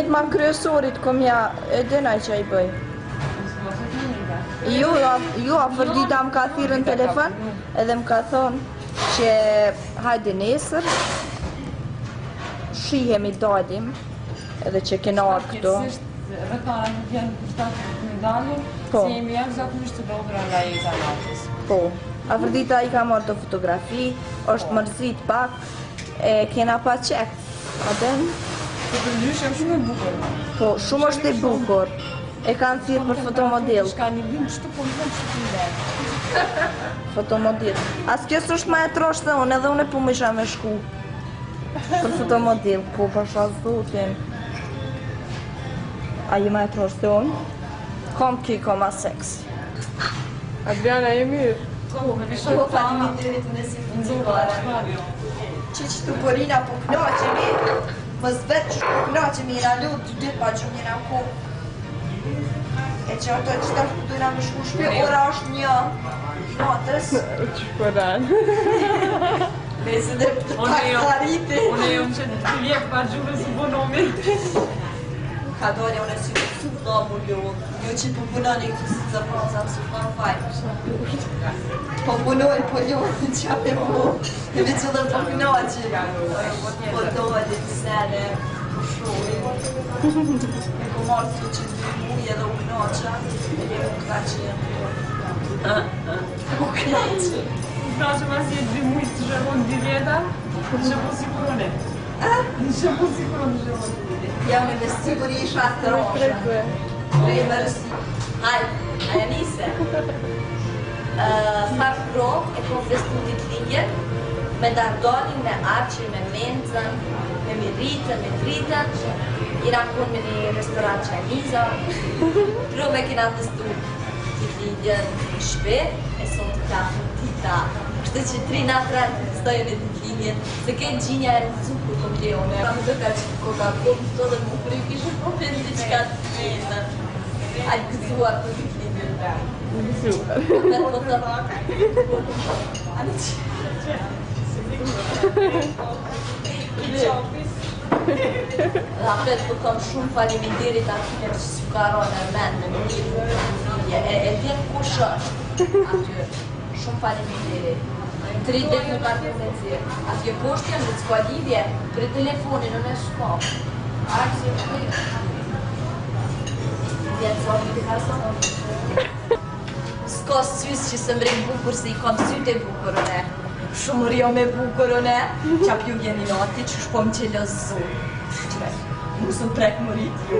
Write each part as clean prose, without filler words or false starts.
punit ma kryesorit kom ja, e dinaj që i bëj. Ju afërdita më ka thirrë në telefon edhe më ka thonë që hajde nesër shihemi dalim edhe që kena arë këto. Rëtara nuk janë kushtatë në dalin, si jemi janë zakonisht të lodra nga jeta natës. Po, afërdita i ka marrë të fotografi, është mërzit pak, e kena pa qekt, a den? Po të ndrysh jam shumë e bukur. Po, shumë është e bukur. E kanë thirrë për fotomodel. Shka një bimë qëtë po në thëmë që të ndërë. Fotomodel. As kjo s'është ma e troshtë unë, edhe unë e po më isha me shku. Për fotomodel, po pasha zotin. A je ma e troshtë unë? Kom ki, koma seksi. Adriana, e mirë? Po, faleminderit unë e si funksionare. Që të porina po knaqemi, më zvet që po knaqemi, jena lutë, dy dytë pa gjumë jena ku. E që ato që të dojna me shku shpe, ora është 1 i natës. Që përan? Besi dhe të takariti. Une jom që të vjek pa gjumë si bonomi. Ka dole, unë e si të su dhamu jo që po punoni këtë si të zëpronza, më su përnë fajnë. Po punoj, po jo, që apë po, e me qëllë po knaqi. Po dole, të sene, po shuri. E po marë të që të muj edhe u knaqa, e je u knaqi e u knaqi. Knaqe mas jetë 2 mujtë të shërmon 2 vjeta, që po sigurone. Që po sigurone të shërmon 2 vjeta. Jam me siguri isha të roshe. Prej mërësi. Hajde, aja nise. Farë provë e kom festu ditëlingjen, me dardolin, me arqin, me mencën, me miritën, me dritën. Ira kun me një restorant qaniza. Provë e kina festu ditëlingjen në shpe, e son të ka tita. Kështë që 3 natra stojën e ditëlingjen, se këtë gjinja e në cukur të mleone. Ka më dëka që koka kom të dhe më fri, kishë përpjen të qka të fjesën. A gëzuar të ditëlingjen. Gëzuar. Me të të vaka. Ani që. Dhe apet po kam shumë faleminderit atyre që s'u ka ronë e men me mirë e tjetë kush është atyre. Shumë faleminderit. 3 ditë në ka të me zirë. Atje poshtja në s'ka lidhje, për telefonin në shko. Arë që e përë. Vjetë sa të ka sa. S'ka sys që se mrejnë bukur se i kam sytë e bukurën e. Shumë rjo me bukurën e. Qap ju vjeni nati që shpom që lëzun. Nuk së prek më rritë ju.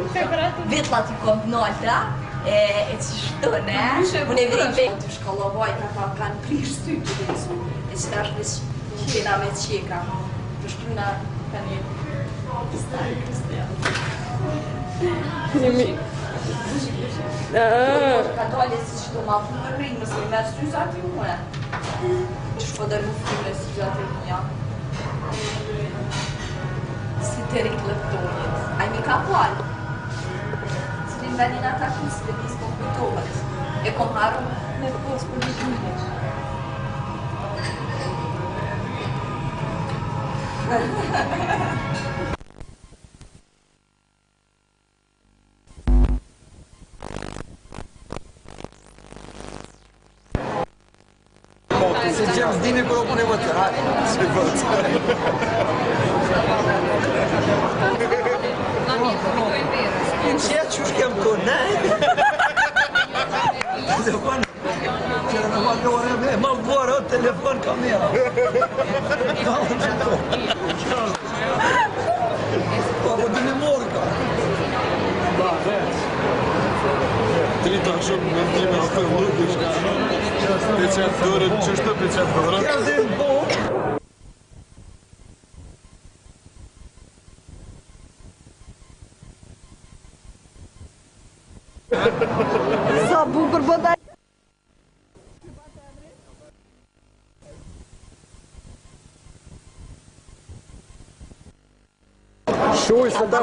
Vetla t'i kom nalta. E që shtën, e? Unë e vrej vejtë të shkallovajt, ata kanë prish sytë të su. E që tash veç qena me qeka. Të shkruna ka një stari këstëllë. Ka dole si që do ma fërë rrinë, mësë me mërë sy sa t'ju mëre. Që shpo dërë më fërë si gjatë e mëja. Si të rikë lëptonit. A mi ka falë. Cilin venin ata kisë të kisë kom kujtohet. E kom haru me posë për një gjujnë. Se gjem zdini kërë punë e vëtë, hajë, se vëtë. Në qëtë që shkem të nejtë. Telefon, qërë në valore me, ma vërë o telefon kamera. Po, po të në morë ka. Ba, veç. Trita shumë në ndime së të lukë, pe qatë dorën, qështë pe qatë dorën? Ja dhe në bo! Sa bukur bëta! Shuj se da...